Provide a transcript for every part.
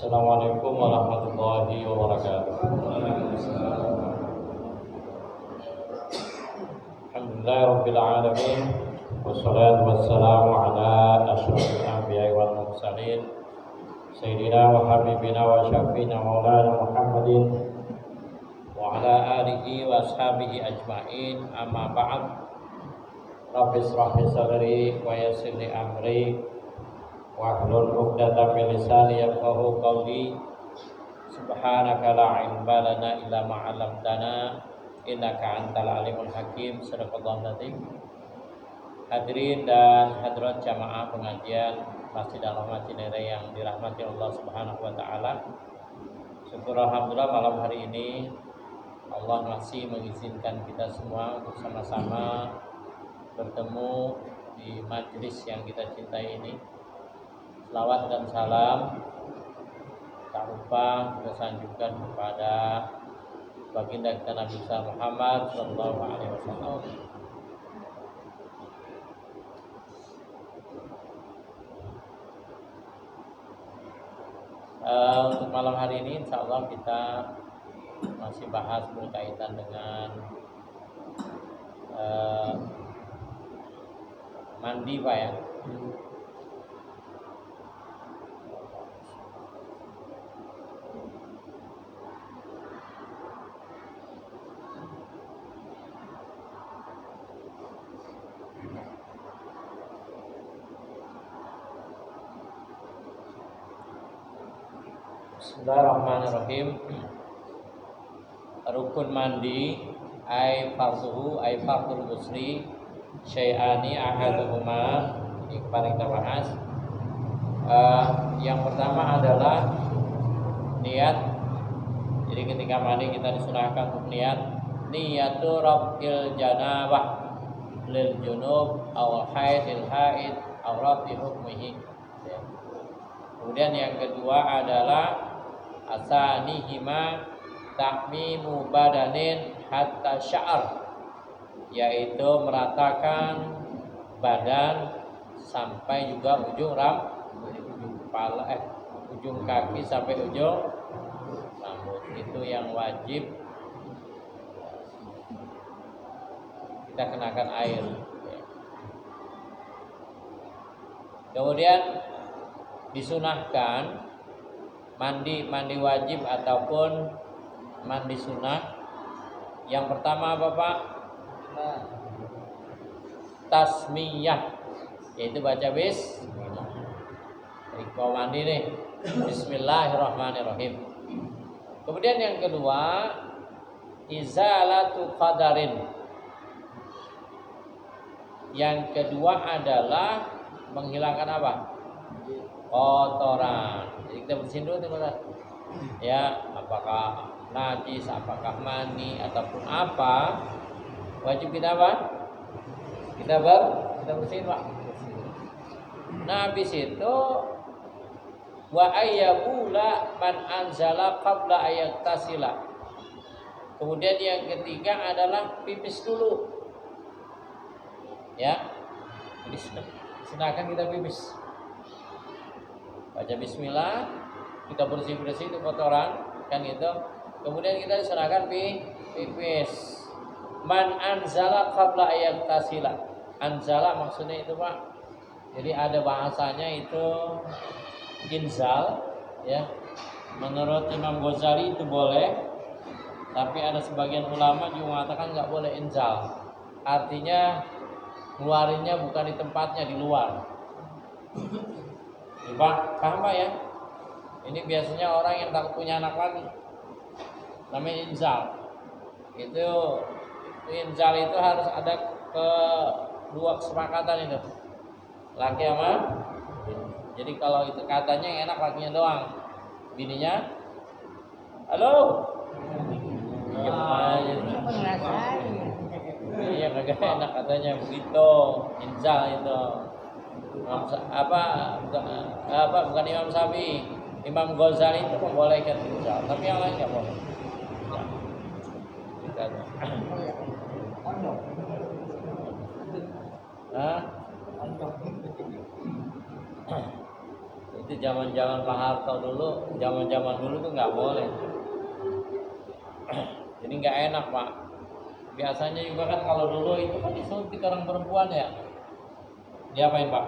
Assalamualaikum warahmatullahi wabarakatuh. Alhamdulillahirabbil alamin wassalatu wassalamu ala asyrofil anbiya'i wal mursalin sayyidina wa habibina wa syafiina maulana Muhammadin wa ala alihi wa ashabihi ajmain, amma ba'd. Rabbi shrah li sadri wa yassir li amri wahlul 'uqdatam min lisani yafqahu qawli. Subhanaka la ilma lana illa ma 'allamtana innaka antal alimul hakim. Shadaqallahu nazim. Hadirin dan hadirat jamaah pengajian Masjid Al-Rahmah Cinere yang dirahmati Allah Subhanahu wa taala. Syukur alhamdulillah malam hari ini Allah masih mengizinkan kita semua untuk sama-sama bertemu di majelis yang kita cintai ini. Selawat dan salam tak lupa kita sanjungkan kepada baginda kita Nabi Muhammad sallallahu alaihi wasallam. Untuk malam hari ini insyaallah kita masih bahas berkaitan dengan mandi Pak ya. Bismillahirrahmanirrahim. Rukun mandi ai farduhu ai fardul ghusli syai'ani ahaduhuma. Ini kemarin kita bahas. Yang pertama adalah niat. Jadi ketika mandi kita disunahkan untuk niyatu rabbil janabah lil junub aw haidil haid aw rabbi hukmihi. Kemudian yang kedua adalah asanihima ta'mimu badanin hatta sya'ar, yaitu meratakan badan sampai juga ujung kepala, ujung kaki sampai ujung rambut. Itu yang wajib kita kenakan air. Kemudian disunahkan mandi wajib ataupun mandi sunnah. Yang pertama apa Pak? Tasmiyah, yaitu baca bismillah. Kalau mandi nih, bismillahirrahmanirrahim. Kemudian yang kedua, izalatu qadarin. Yang kedua adalah menghilangkan apa? Kotoran. Jadi kita bersihin dulu teman-teman. Ya, apakah najis, apakah mani ataupun apa, wajib kita apa? Kita bersihin Pak. Nah, habis itu wa ayyabula man anzala qabla ayat tasila. Kemudian yang ketiga adalah pipis dulu. Ya. Jadi silakan kita pipis. Baca bismillah, kita bersih-bersih itu kotoran, kan gitu. Kemudian kita diserahkan pipis. Man anzala qabla ayat tasila. Anzala maksudnya itu Pak. Jadi ada bahasanya itu inzal, ya. Menurut Imam Ghazali itu boleh, tapi ada sebagian ulama juga mengatakan nggak boleh inzal. Artinya keluarinnya bukan di tempatnya, di luar. Pak, paham Pak ya? Ini biasanya orang yang takut punya anak lagi, namanya inzal. Itu inzal itu harus ada dua kesepakatan itu, laki sama. Jadi kalau itu katanya yang enak lakinya doang, bininya, halo, iya kagak enak katanya begitu. Inzal itu bukan Imam Syafi'i, Imam Ghazali itu membolehkan inzal, tapi yang lain nggak boleh. Itu zaman Pak Harto dulu, zaman dulu tuh nggak boleh. Jadi nggak enak Pak. Biasanya juga kan kalau dulu itu kan disuntik orang perempuan ya. Diapain Pak?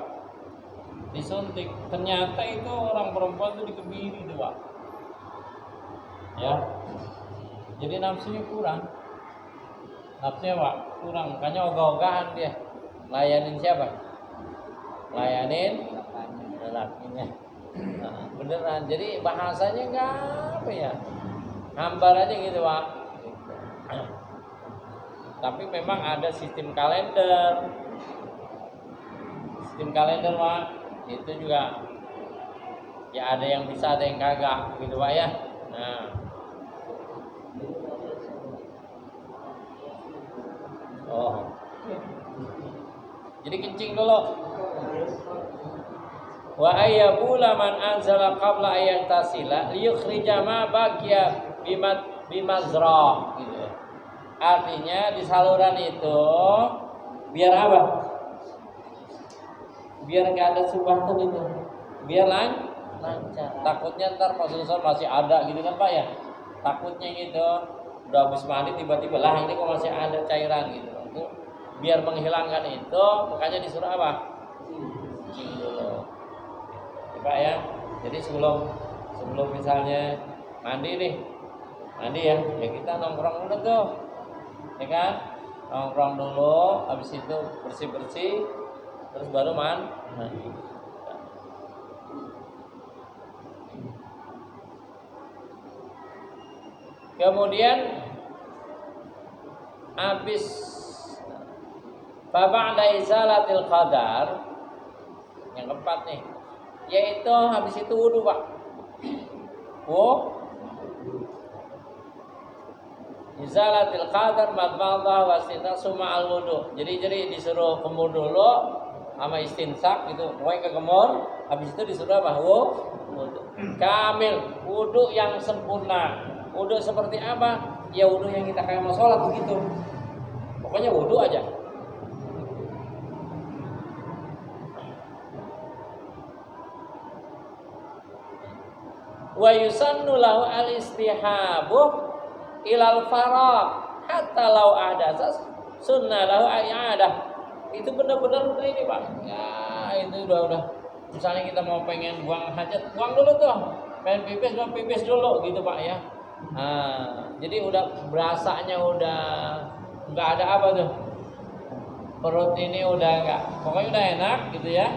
Disuntik. Ternyata itu orang perempuan itu dikebiri tuh Pak. Ya. Jadi nafsunya kurang. Nafsunya Pak kurang. Makanya ogah-ogahan dia. Layanin siapa? Layanin lelakinya. Nah, beneran. Jadi bahasanya nggak apa ya? Hambar aja gitu Pak. Tapi memang ada sistem kalender. Sistem kalender Pak, itu juga ya ada yang bisa, ada yang kagak gitu Pak ya. Nah, jadi kencing dulu. Wa ayyabula man anzala qabla ayat tasila liyukhrija ma baqiya bimazra gitu. Artinya di saluran itu biar apa? Biar nggak ada subatan itu, biar lancar. Takutnya ntar pas selesai masih ada gitu kan Pak ya. Takutnya gitu, udah habis mandi tiba-tiba lah ini kok masih ada cairan gitu. Biar menghilangkan itu, makanya disuruh apa? Kencing dulu. Pak ya. Jadi sebelum misalnya mandi ya kita nongkrong dulu tuh, ya kan? Nongkrong dulu, habis itu bersih, terus baru mandi. Kemudian habis ba'da izalatil qadar, yang keempat nih, yaitu habis itu wudu, Pak. Izalatil qadar madmadah wastinsak summa al wudu. Jadi disuruh kemur dulu sama istinsak gitu. Pokoknya ke kemur, habis itu disuruh apa? Wudu. Kamil, wudu yang sempurna. Wudu seperti apa? Ya wudu yang kita kayak mau sholat begitu. Pokoknya wudu aja. Wa yusannu lahu al-istihabu ilal faraq hatta law ahdatsa sunnah lahu i'adah. Itu benar-benar udah ini, Pak. Ya, itu udah. Misalnya kita mau pengen buang hajat, buang dulu tuh. Pengen pipis dulu gitu, Pak ya. Nah, jadi udah berasanya udah enggak ada apa tuh. Perut ini udah enggak, pokoknya udah enak gitu ya.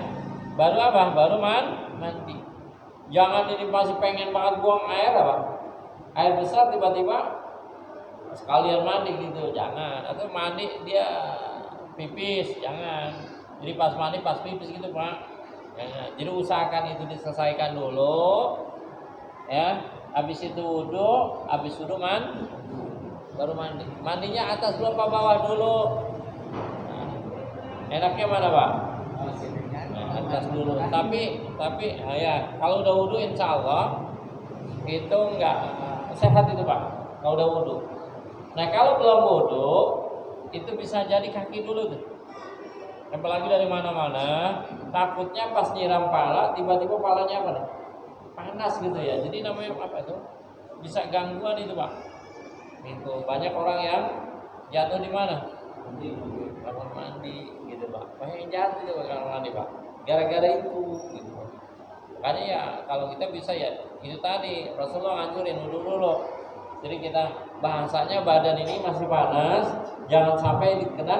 Baru apa? Baru mandi. Jangan ini masih pengen banget buang air apa? Air besar tiba-tiba sekalian mandi gitu, jangan. Atau mandi dia pipis, jangan. Jadi pas mandi pas pipis gitu, Pak. Jangan. Jadi usahakan itu diselesaikan dulu. Ya, habis itu wudu, baru mandi. Mandinya atas dulu apa bawah dulu? Nah, enaknya mana, Pak? Atas dulu. Tapi ya kalau udah wudu insya Allah itu enggak sehat itu, Pak. Kalau udah wudu. Nah kalau belum wudu itu bisa jadi kaki dulu tuh. Apalagi dari mana-mana, takutnya pas nyiram pala tiba-tiba palanya apa nih? Panas gitu ya. Jadi namanya apa itu? Bisa gangguan itu, Pak. Itu banyak orang yang jatuh di mana? Kamar mandi gitu, Pak. Banyak yang jatuh di kamar mandi, Pak. Gara-gara itu gitu. Makanya ya kalau kita bisa ya itu tadi Rasulullah nganjurin wudu dulu. Jadi kita bahasanya badan ini masih panas, jangan sampai kena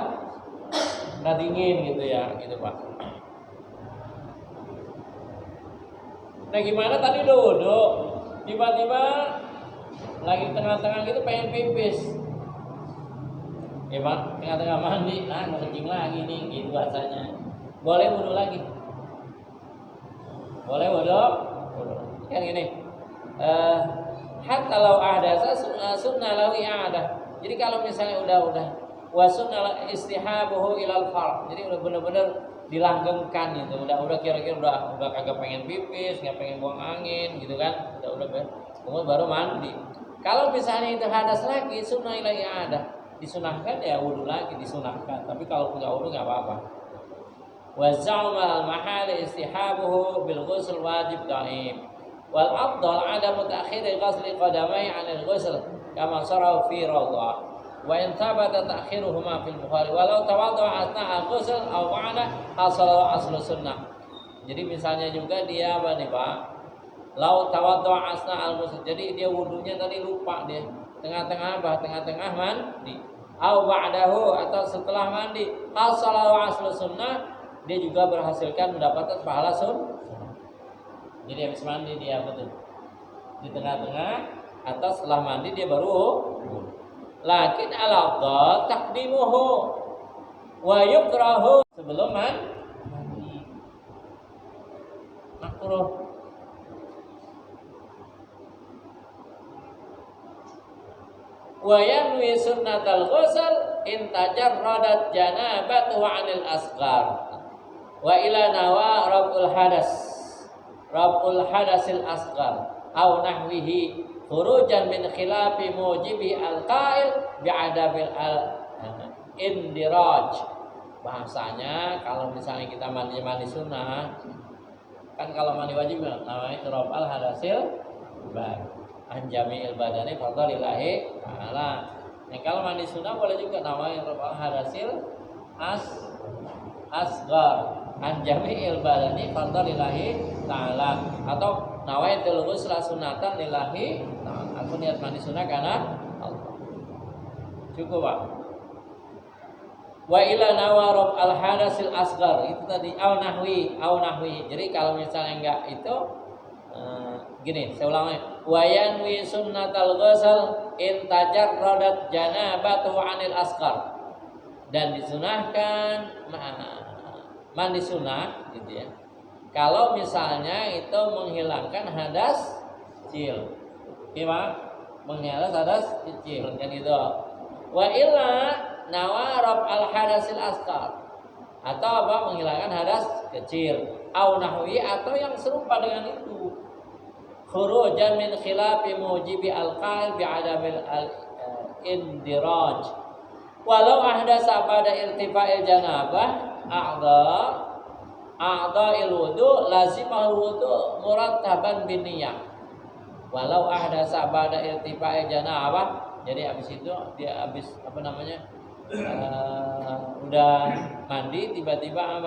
dingin gitu ya, gitu, Pak. Nah gimana tadi udah wudu, tiba-tiba lagi tengah-tengah gitu pengen pipis. Ya Pak, tengah-tengah mandi, mau kencing lagi nih, gitu bahasanya. Boleh wudu lagi. Boleh wudu. Kan gini. Hatta law ahdasa sunnah lahu i'adah. Jadi kalau misalnya udah wa sunnah istihabuhu ilal farq. Jadi udah benar-benar dilanggengkan gitu. Udah kira-kira udah kagak pengen pipis, enggak pengen buang angin gitu kan. Udah kemudian baru mandi. Kalau misalnya itu hadas lagi sunnah ila i'adah. Disunahkan ya wudu lagi disunahkan. Tapi kalau enggak wudu enggak apa-apa. Wa za'ma al-mahal istihabuhu bil ghusl wajib dhaif. Wal afdal adamu ta'khir ghusl qadamai 'an al-ghusl kama sarahu fi rawdah. Wa in thabata ta'khiruhuma fil Bukhari walau tawadda'a asna al-ghusl aw ba'da hasala aslu sunnah. Jadi misalnya juga dia apa nih, Pak? Lau tawadda'a asna al-ghusl. Jadi dia wudunya tadi lupa dia. Tengah-tengah mandi. Aw ba'dahu atau setelah mandi hasala aslu sunnah, dia juga berhasilkan mendapatkan pahala sunnah. Jadi habis mandi dia betul di tengah-tengah atau setelah mandi dia baru. Lakin al-afdal taqdimuhu wa yukrahu sebelum mandi. Makruh. Wa yanwi sunnatal ghusl in tajarradat janabatu 'anil asghar. Wa ila nawa Rabul hadasil asghar au nahwihi khurujan min khilafi mujibi al-qail bi'adabil al-indiraj. Bahasanya kalau misalnya kita mandi sunnah, kan kalau mandi wajib namanya Rabul hadasil anjami'il badani fadlillahi ta'ala. Nah, kalau mandi sunnah boleh juga namanya Rabul hadasil asghar. an jami'il badani fardhan lillahi ta'ala, atau nawaitul ghusla sunatan lillahi ta'ala, aku niat mandi sunah karena Allah. Cukup Pak. Wa ila nawarab al hadasil asghar, itu tadi au nahwi. Jadi kalau misalnya enggak itu gini, saya ulangi. Wa yanwi sunnatal ghusl in tajarradat janabatu anil asghar, dan disunahkan mandi sunah gitu ya, kalau misalnya itu menghilangkan hadas kecil. Gimana? Menghilangkan hadas kecil kan itu. Wa illa nawarab al hadasil asghar, atau apa, menghilangkan hadas kecil, au nahwi, atau yang serupa dengan itu, khurujan min khilafi mujibi al qail bi adamil al indiraj, walau ahdasa pada irtifa'il janabah a'dha'il wudu lazimahul wudu murattaban bin niyah, walau ahdasa pada irtifa'il janabah. Jadi habis itu dia habis udah mandi tiba-tiba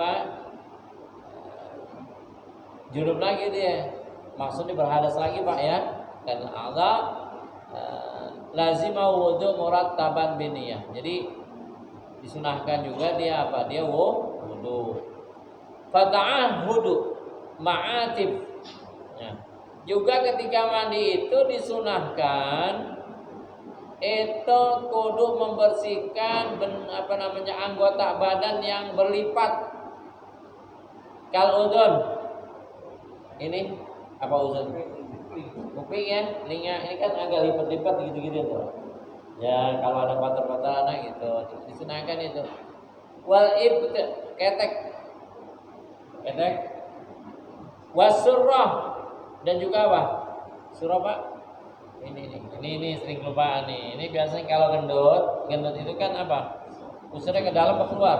junub lagi dia, maksudnya berhadas lagi Pak ya, dan lazimah wudu murattaban biniyah. Jadi disunahkan juga dia dia wudu. Fata'ahudu ma'atif ya. Juga ketika mandi itu disunahkan itu kudu membersihkan anggota badan yang berlipat. Kal udhun, ini apa udhun? Kuping ya, telinga ini kan agak lipat-lipat gitu-gitu tuh. Ya kalau ada kotor-kotoran gitu, disunahkan itu. Wal ibt, ketek, wasurrah, dan juga apa? Surah Pak. Ini sering kelupaan nih. Ini biasanya kalau gendut itu kan apa? Pusarnya ke dalam atau keluar?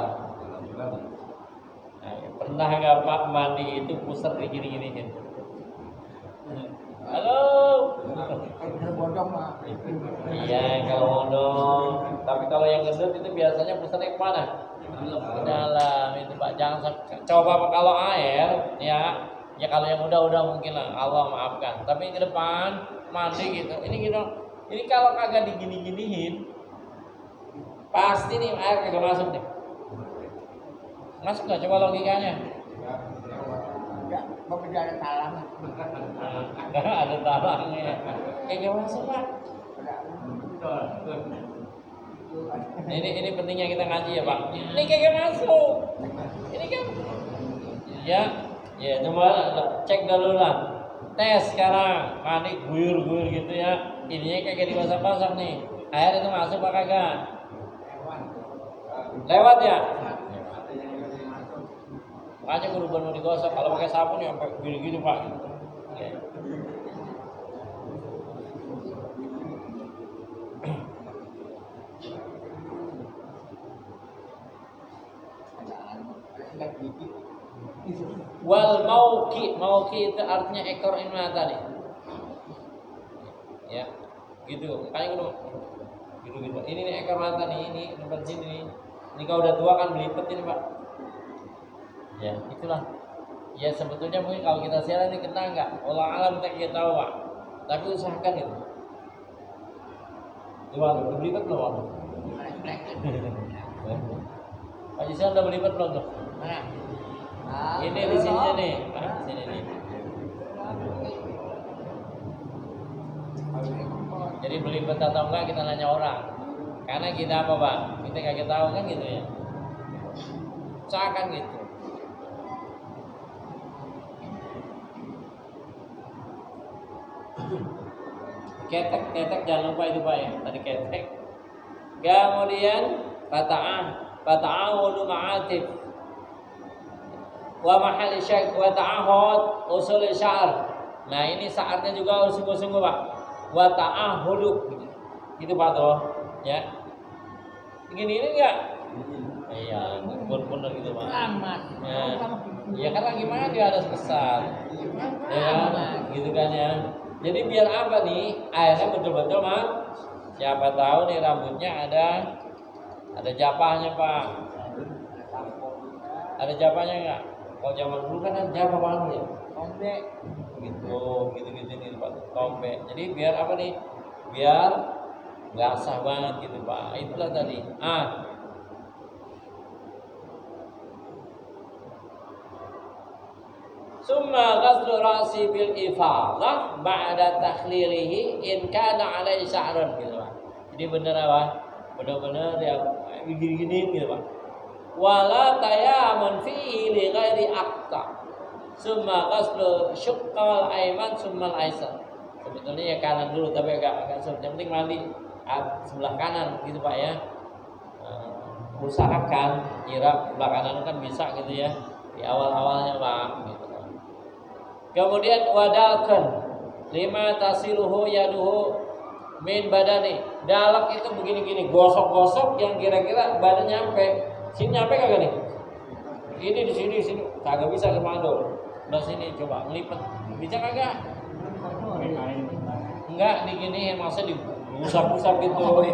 Nah, pernah nggak Pak mandi itu pusar kayak gini gitu? Halo. Iya kalau bodong. Tapi kalau yang gendut itu biasanya pusarnya ke mana? Ke dalam itu Pak. Jangan coba Pak kalau air ya. Ya kalau yang udah mungkin lah, Allah maafkan. Tapi ke depan mandi gitu. Ini kalau kagak digini-giniin, pasti nih air kagak masuk deh. Masuk nggak? Coba logikanya. Enggak, mau ada talang. Enggak ada talangnya. Kagak masuk Pak. Ini pentingnya kita ngaji ya Pak. Ini kagak masuk. Ini kan ya coba cek dulu lah. Tes sekarang mandi guyur gitu ya. Ininya kagak dibasah-basah nih. Air itu masuk apa kagak? Lewat ya? Makanya kudu mau digosok. Kalau pakai sabun ya pakai gini Pak. Oke. Wal mauki itu artinya ekor ini tadi. Ya, gitu. Makanya gitu. Ini nih ekor mata nih, ini depan sini nih. Ini kalau udah tua kan belipet ini Pak. Ya, itulah. Ya sebetulnya mungkin kalau kita siaran ini kena enggak? Allah alam kita tahu Pak. Tapi usahakan itu. Coba belipet belum? Pak Jisan udah belipet belum tuh? Mana? Ini di sininya nih, Pak, sini nih. Jadi belibet atau enggak kita nanya orang. Karena kita apa Pak? Kita kagak tahu kan gitu ya. Usahakan gitu. Ketek jangan lupa itu Pak ya. Tadi ketek. Kemudian fata'awudu ma'atif. Wa mahal syak wa ta'ahud usul syar. Nah ini saatnya juga sungguh-sungguh Pak. Wa ta'ahudu gitu Pak toh ya. Gini ini enggak? Iya, benar gitu Pak. Ya kan lagi mandi harus besar. Ya gitu kan ya. Jadi biar apa nih? Airnya betul-betul Mak. Siapa tahu nih rambutnya ada japahnya Pak. Ada japahnya enggak? Kalau zaman dulu kan Jawa banget ya. Tombe. Gitu nih Pak. Tombe. Jadi biar apa nih? Biar nggak sah banget gitu Pak. Itulah tadi. Summa ghaslu ra'si bil ifadah ba'da takhlilihi in kana 'alaihi sya'run gitu Pak. Jadi bener apa? Bener-bener yang gini-gini gitu Pak. Wala tayamun fihi li ghairi aqta. Summa ghaslu syuqqal ayman summal aysar. Sebetulnya ya kanan dulu tapi agak sulit. Yang penting mandi sebelah kanan gitu Pak ya. Usahakan kira sebelah kanan kan bisa gitu ya. Di awal-awalnya Pak gitu. Kemudian wadalkan lima tasiluhu yaduhu min badani. Dalak itu begini-gini, gosok-gosok yang kira-kira badan nyampe. Sini nyampe kagak nih? Ini di sini kagak bisa ke mandor. Udah sini coba ngelipet. Bisa kagak? Enggak digini maksudnya diusap-usap gitu.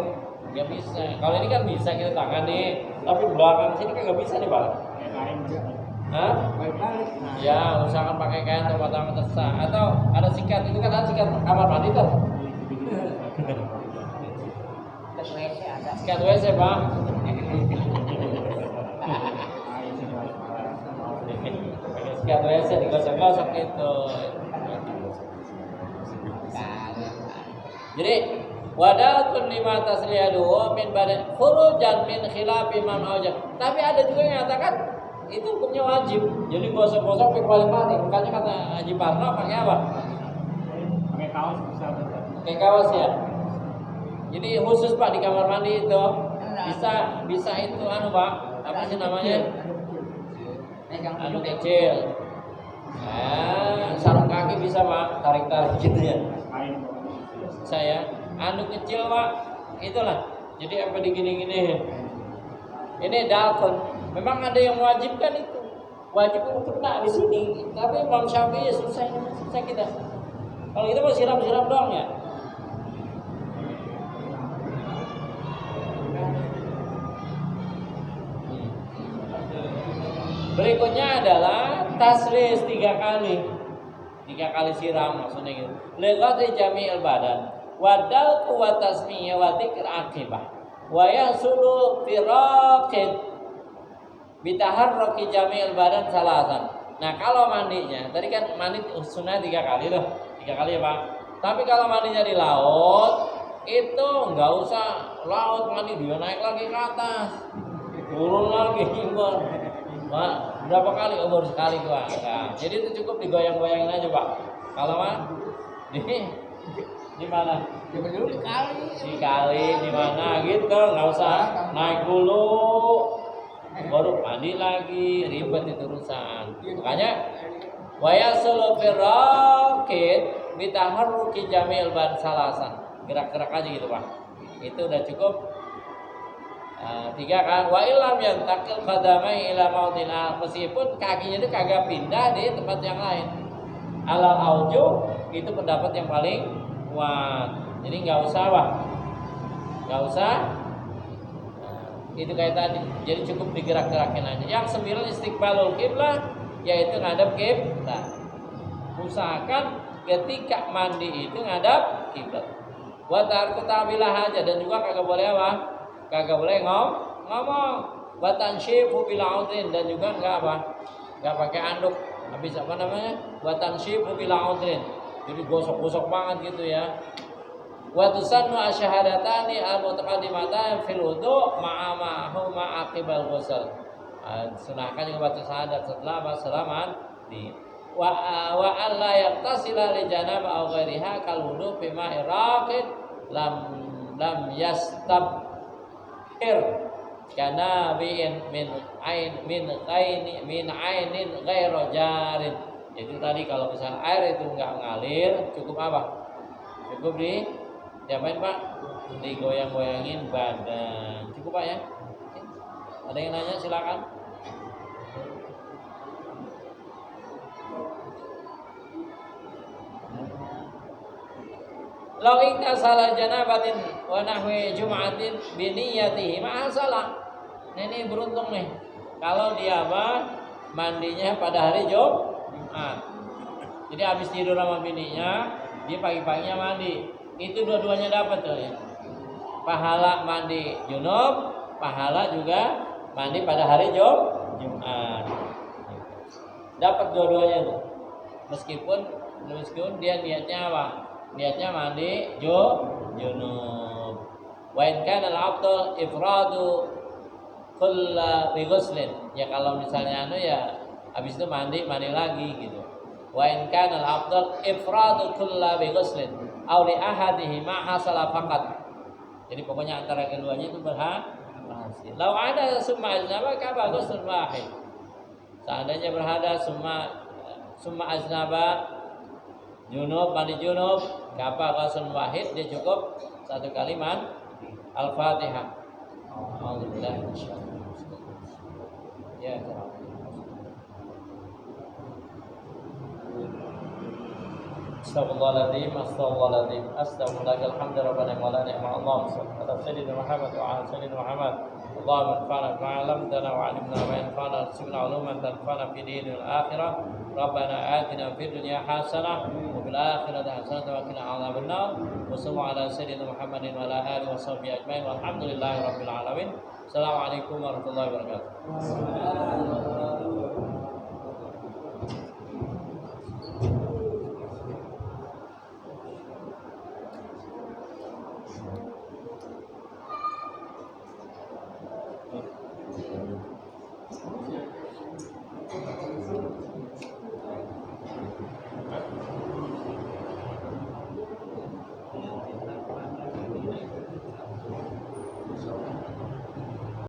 Enggak bisa. Kalau ini kan bisa kita tangan nih, tapi belakang sini kagak bisa nih, Pak. Hah? Ya, usahakan pakai kain atau batang tersa atau ada sikat. Itu kan ada sikat kamar mandi tuh. Sikat WC, Pak. Sikat WC digosok-gosok itu. Jadi wadatun lima tasliyadu min badan khurujan min khilafi man awjab. Tapi ada juga yang mengatakan itu hukumnya wajib. Jadi gosok-gosok pakai balik mandi. Makanya kata Haji Parno pakai apa? Pakai kaos bisa. Pakai kaos ya. Jadi khusus Pak di kamar mandi itu bisa itu Pak. Apa sih namanya? Anu kecil. Sarung kaki bisa Pak, tarik-tarik gitu ya. Saya anu kecil Pak. Itulah. Jadi apa digini-gini. Ini dalkon. Memang ada yang mewajibkan itu. Wajib untuk kena di sini. Tapi Imam Syafi'i susah kita. Kalau kita mau siram-siram doang ya. Berikutnya adalah taslis 3 kali. 3 kali siram maksudnya gitu. Liqati jami'il badan. Wadal wa tasmiyah wa dzikr aqibah. Wa yahsulu firaqid bitaharruki jami'il badan salasan. Nah, kalau mandinya, tadi kan mandi sunnah 3 kali loh. 3 kali ya, Pak. Tapi kalau mandinya di laut, itu enggak usah laut mandi dia naik lagi ke atas. Turun lagi gimana? Pak, berapa kali? Oh, baru sekali, Pak. Nah, jadi itu cukup digoyang-goyangin aja, Pak. Kalau mah di mana? Dikali di mana gitu, enggak usah naik dulu. Baru mandi lagi, ribet itu urusan. Makanya waya solo firaqid bitaharruki jamil ban salasan. Gerak-gerak aja gitu, Pak. Itu udah cukup. 3 kan wa illam yantakil qadamai ila mautin meskipun kakinya itu kagak pindah di tempat yang lain. Alal auju itu pendapat yang paling kuat. Jadi enggak usah, Pak. Enggak usah. Itu kayak tadi. Jadi cukup digerak-gerakin aja. Yang 9 istiqbalul qiblah yaitu ngadap kiblat. Usahakan ketika mandi itu ngadap kiblat. Wa tarku ta'bilah aja dan juga kagak boleh apa? Kagak boleh ngomong. Wa tansyifu bil audin dan juga enggak apa? Enggak pakai anduk. Habis apa namanya? Wa tansyifu bil audin. Jadi gosok-gosok banget gitu ya. Wa tusannu asyahadatani al-mutaqaddimatan fil wudu' ma'a aqibal ghusl. Sunahkan juga baca syahadat setelah salaman di wa alla yaqtasila li janaba aw ghairiha kal wudu' fi ma'i raqid lam yastabhir kana min ainin ghairu jarin. Jadi tadi kalau misalnya air itu enggak ngalir, cukup apa? Cukup diapain Pak? Digoyang-goyangin badan. Cukup Pak ya? Ada yang nanya silakan. Lau ikta salah janabatin wa nahwi jum'atin biniyatihi ma'a salah. Ini beruntung nih. Kalau dia apa? mandinya pada hari Jumat. Jadi habis tidur sama bininya, dia pagi-paginya mandi. Itu dua-duanya dapat tuh ya. Pahala mandi junub, pahala juga mandi pada hari Jumat. Dapat dua-duanya tuh. Meskipun dia niatnya apa? Niatnya mandi junub. Wa in kana al-afdal ifradu kulla bi ghuslin. Ya kalau misalnya ya habis itu mandi lagi gitu. Wa in kana al-afdal ifradu kulla bi ghuslin aw li ahadihima hasala faqat. Jadi pokoknya antara keduanya itu berhasil. Lau ada summa aznaba ka bagusun wahid. Seandainya berhadas summa aznaba junub mandi junub kapa bagusun wahid, dia cukup satu kalimat Al-Fatihah. Alhamdulillah. Ya. Astagfirullahaladzim, astagfirullahaladzim, astagfirullahaladzim, alhamdulillah, wa la ni'ma Allah, ala sayyidina Muhammad wa ala sayyidina Muhammad. Allahumma anfa'na bima 'allamtana wa 'allimna ma yanfa'una warzuqna 'uluman tanfa'una fid din wal akhirah. Rabbana atina fid dunya hasanah wa fil akhirati hasanah wa qina 'adzabannar. Wa sallallahu ala sayyidina Muhammadin wa ala alihi wa sahbihi ajmain. Walhamdulillahi rabbil alamin. Assalamualaikum warahmatullahi wabarakatuh.